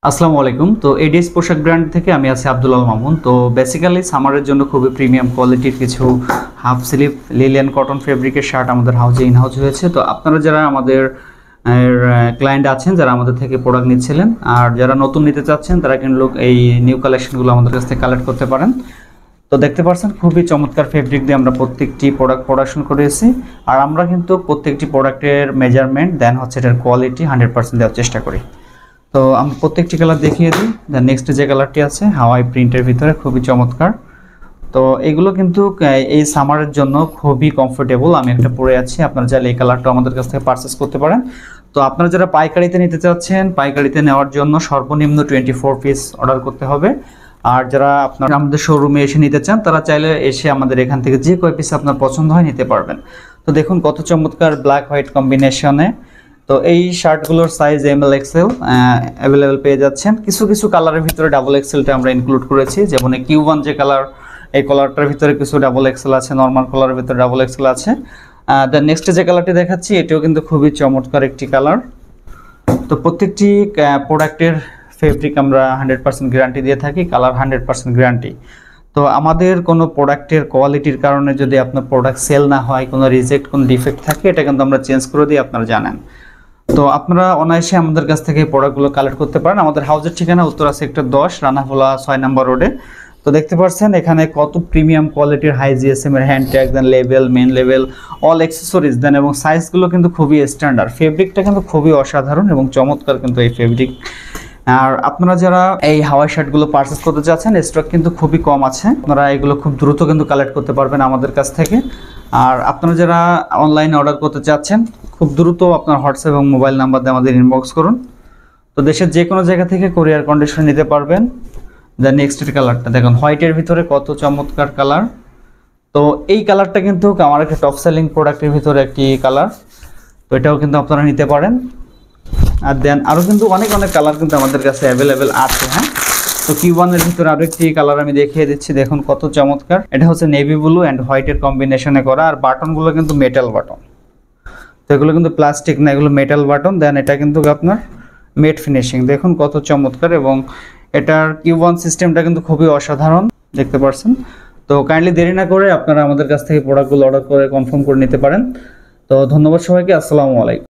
আসসালামু আলাইকুম। তো এডিএস পোশাক ব্র্যান্ড থেকে আমি আছি আব্দুল আল মামুন। তো বেসিক্যালি সামারের জন্য খুবই প্রিমিয়াম কোয়ালিটির কিছু হাফ স্লিভ লিলিয়ান কটন ফেব্রিকের শার্ট আমাদের হাউজে ইন হাউস হয়েছে। তো আপনারা যারা আমাদের ক্লায়েন্ট আছেন, যারা আমাদের থেকে প্রোডাক্ট নিচ্ছিলেন আর যারা নতুন নিতে চাচ্ছেন, তারা কিন্তু এই নিউ কালেকশনগুলো আমাদের কাছ থেকে কালেক্ট করতে পারেন। তো দেখতে পাচ্ছেন খুবই চমৎকার ফেব্রিক দিয়ে আমরা প্রত্যেকটি প্রোডাক্ট প্রোডাকশন করেছি। আর আমরা কিন্তু প্রত্যেকটি প্রোডাক্টের মেজারমেন্ট দেন হচ্ছে এটার কোয়ালিটি 100% দেওয়ার চেষ্টা করি। তো আমি প্রত্যেকটি কালার দেখিয়ে দিই। দেন নেক্সট যে কালারটি আছে হাওয়াই প্রিন্টের ভিতরে খুবই চমৎকার। তো এগুলো কিন্তু এই সামারের জন্য খুবই কমফোর্টেবল। আমি একটা পরে আছি, আপনারা চাইলে এই কালারটা আমাদের কাছ থেকে পারচেস করতে পারেন। তো আপনারা যারা পাইকারিতে নিতে চাচ্ছেন, পাইকারিতে নেওয়ার জন্য সর্বনিম্ন 24 পিস অর্ডার করতে হবে। আর যারা আপনারা আমাদের শোরুমে এসে নিতে চান, তারা চাইলে এসে আমাদের এখান থেকে যে কয় পিস আপনার পছন্দ হয় নিতে পারবেন। তো দেখুন কত চমৎকার ব্ল্যাক হোয়াইট কম্বিনেশনে। তো এই শার্টগুলোর সাইজ ML XL অ্যাভেলেবেল পেয়ে যাচ্ছেন। কিছু কিছু কালারের ভিতরে ডাবল এক্সেলটা আমরা ইনক্লুড করেছি, যেমন Q1 যে কালার, এই কালারটার ভিতরে কিছু ডাবল এক্সেল আছে, নর্মাল কালারের ভিতরে ডাবল এক্সেল আছে। দেন নেক্সট যে কালারটি দেখাচ্ছি এটাও কিন্তু খুবই চমৎকার একটি কালার। তো প্রত্যেকটি প্রোডাক্টের ফেব্রিক আমরা 100% গ্যারান্টি দিয়ে থাকি, কালার 100% গ্যারান্টি। তো আমাদের কোনো প্রোডাক্টের কোয়ালিটির কারণে যদি আপনার প্রোডাক্ট সেল না হয়, কোনো রিজেক্ট, কোনো ডিফেক্ট থাকে, এটা কিন্তু আমরা চেঞ্জ করে দিই, আপনারা জানেন। তো আপনারা অনায়াসে আমাদের কাছ থেকে প্রোডাক্টগুলো কালেক্ট করতে পারেন। আমাদের হাউজের ঠিকানা উত্তরা সেক্টর 10 রানাভোলা 6 নম্বর রোডে। তো দেখতে পাচ্ছেন এখানে কত প্রিমিয়াম কোয়ালিটির হাই জিএসএম এর হ্যান্ড ট্যাগ, দেন level, main level, all accessories দেন, এবং সাইজগুলো কিন্তু খুবই স্ট্যান্ডার্ড। ফেব্রিকটা কিন্তু খুবই অসাধারণ এবং চমৎকার কিন্তু এই ফেব্রিক। আর আপনারা যারা এই হাওয়াই শার্টগুলো পারচেস করতে চাচ্ছেন, স্টক কিন্তু খুবই কম আছে, আপনারা এগুলো খুব দ্রুত কিন্তু কালেক্ট করতে পারবেন আমাদের কাছ থেকে। আর আপনারা যারা অনলাইনে অর্ডার করতে চাচ্ছেন, খুব দ্রুত আপনার হোয়াটসঅ্যাপ এবং মোবাইল নাম্বার দিয়ে আমাদের ইনবক্স করুন। তো দেশের যে কোনো জায়গা থেকে কোরিয়ার কন্ডিশনে নিতে পারবেন। দ্য নেক্সট কালারটা দেখুন, হোয়াইটের ভিতরে কত চমৎকার কালার। তো এই কালারটা কিন্তু আমার একটা টপ সেলিং প্রোডাক্টের ভিতরে একটি কালার। তো এটাও কিন্তু আপনারা নিতে পারেন। আর দেন আরও কিন্তু অনেক অনেক কালার কিন্তু আমাদের কাছে অ্যাভেলেবেল আছে। হ্যাঁ, তো Q1 এর ভিতরে আরও একটি কালার আমি দেখিয়ে দিচ্ছি, দেখুন কত চমৎকার। এটা হচ্ছে নেভি ব্লু অ্যান্ড হোয়াইটের কম্বিনেশনে করা। আর বাটনগুলো কিন্তু মেটাল বাটন। তো এগুলো কিন্তু প্লাস্টিক না, এগুলো মেটাল বাটন। দেন এটা কিন্তু আপনার মেট ফিনিশিং, দেখুন কত চমৎকার। এবং এটার Q1 সিস্টেমটা কিন্তু খুবই অসাধারণ, দেখতে পাচ্ছেন। তো কাইন্ডলি দেরি না করে আপনারা আমাদের কাছ থেকে প্রোডাক্টগুলো অর্ডার করে কনফার্ম করে নিতে পারেন। তো ধন্যবাদ সবাইকে, আসসালামু আলাইকুম।